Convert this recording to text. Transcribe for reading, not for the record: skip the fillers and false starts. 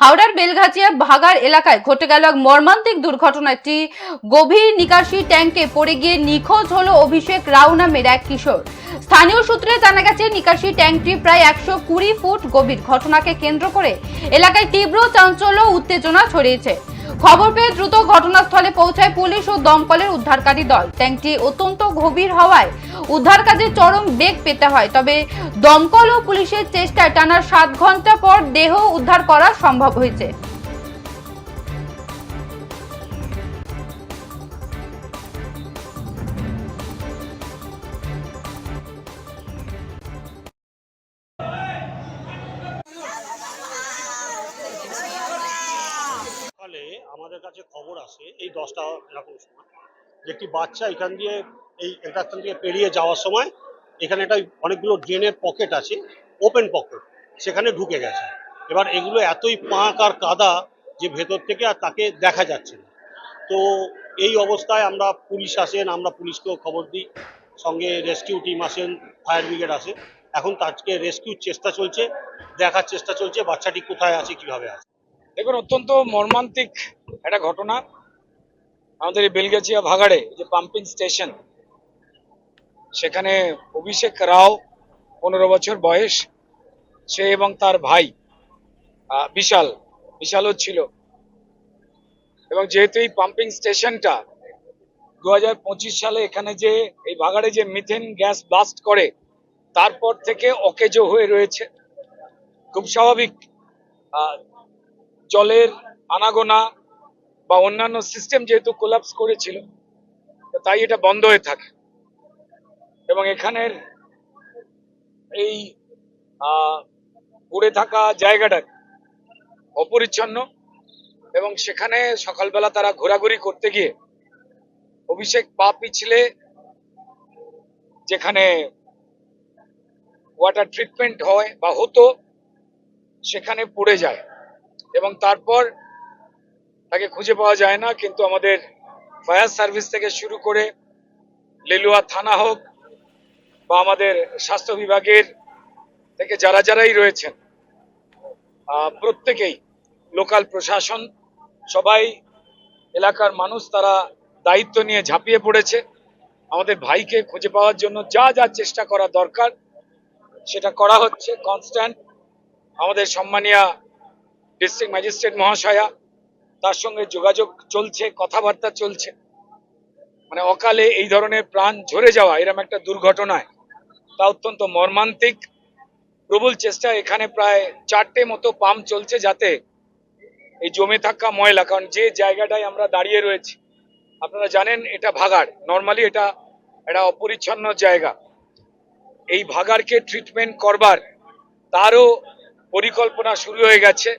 হাওড়ার বেলঘাটিয়া ভাগাড় এলাকায় ঘটে গেল এক মর্মান্তিক দুর্ঘটনা। একটি গভীর নিকাশি ট্যাঙ্কে পড়ে গিয়ে নিখোঁজ হলো অভিষেক রাও নামের এক কিশোর। স্থানীয় সূত্রে জানা গেছে নিকাশি ট্যাঙ্কটি প্রায় 120 ফুট গভীর। ঘটনাকে কেন্দ্র করে এলাকায় তীব্র চাঞ্চল্য ও উত্তেজনা ছড়িয়েছে। খবর পেয়ে দ্রুত ঘটনাস্থলে পৌঁছায় পুলিশ ও দমকলের উদ্ধারকারী দল। ট্যাঙ্কটি অত্যন্ত গভীর হওয়ায় উদ্ধার কাজে চরম বেগ পেতে হয়। তবে দমকল ও পুলিশের চেষ্টায় টানা 7 ঘন্টা পর দেহ উদ্ধার করা সম্ভব হয়েছে। সকালে আমাদের কাছে খবর আসে এই 10টা এরকম সময় যে একটি বাচ্চা এখান দিয়ে এখান থেকে পেরিয়ে যাওয়ার সময় এখানে একটা অনেকগুলো ড্রেনের পকেট আছে, ওপেন পকেট, সেখানে ঢুকে গেছে। এবার এগুলো এতই পাঁক আর কাদা যে ভেতর থেকে আর তাকে দেখা যাচ্ছে না। তো এই অবস্থায় পুলিশ আসেন, আমরা পুলিশকেও খবর দিই, সঙ্গে রেস্কিউ টিম আসেন, ফায়ার ব্রিগেড আসে। এখন তাকে রেস্কিউর চেষ্টা চলছে, দেখার চেষ্টা চলছে বাচ্চাটি কোথায় আছে, কিভাবে আছে। দেখুন, অত্যন্ত মর্মান্তিক একটা ঘটনা। আমাদের এই বেলগাছিয়া ভাগাড়ে যে পাম্পিং স্টেশন, সেখানে অভিষেক রাও 15 বছর বয়স, সে এবং তার ভাই বিশালও ছিল। এবং যেহেতু এই পাম্পিং স্টেশনটা 2025 সালে এখানে যে এই ভাগাড়ে যে মিথেন গ্যাস ব্লাস্ট করে, তারপর থেকে অকেজো হয়ে রয়েছে। খুব স্বাভাবিক, জলের আনাগোনা বা অন্যান্য সিস্টেম যেহেতু কোলাপস করেছিল, তাই এটা বন্ধ হয়ে থাকে। এবং এখানের এই পড়ে থাকা জায়গাটা অপরিচ্ছন্ন, এবং সেখানে সকালবেলা তারা ঘোরাঘুরি করতে গিয়ে অভিষেক পা পিছলে যেখানে ওয়াটার ট্রিটমেন্ট হয় বা হতো, সেখানে পড়ে যায় এবং তারপর তাকে খুঁজে পাওয়া যায় না। কিন্তু আমাদের ফায়ার সার্ভিস থেকে শুরু করে লিলুয়া থানা হোক বা আমাদের স্বাস্থ্য বিভাগের থেকে যারাই রয়েছেন, প্রত্যেকেই, লোকাল প্রশাসন, সবাই, এলাকার মানুষ, তারা দায়িত্ব নিয়ে ঝাঁপিয়ে পড়েছে। আমাদের ভাইকে খুঁজে পাওয়ার জন্য যা চেষ্টা করা দরকার সেটা করা হচ্ছে কনস্ট্যান্ট। আমাদের সম্মানীয় ডিস্ট্রিক্ট ম্যাজিস্ট্রেট মহাশয়া, তার সঙ্গে যোগাযোগ চলছে, কথাবার্তা চলছে। মানে অকালে এই ধরনের প্রাণ ঝরে যাওয়া, এরকম একটা দুর্ঘটনায়, তা অত্যন্ত মর্মান্তিক। প্রবল চেষ্টা, এখানে প্রায় 4টে মতো পাম্প চলছে যাতে এই জমে থাকা ময়লা, কারণ যে জায়গাটায় আমরা দাঁড়িয়ে রয়েছি, আপনারা জানেন এটা ভাগাড়, নর্মালি এটা একটা অপরিচ্ছন্ন জায়গা। এই ভাগাড়কে ট্রিটমেন্ট করবার তারও পরিকল্পনা শুরু হয়ে গেছে।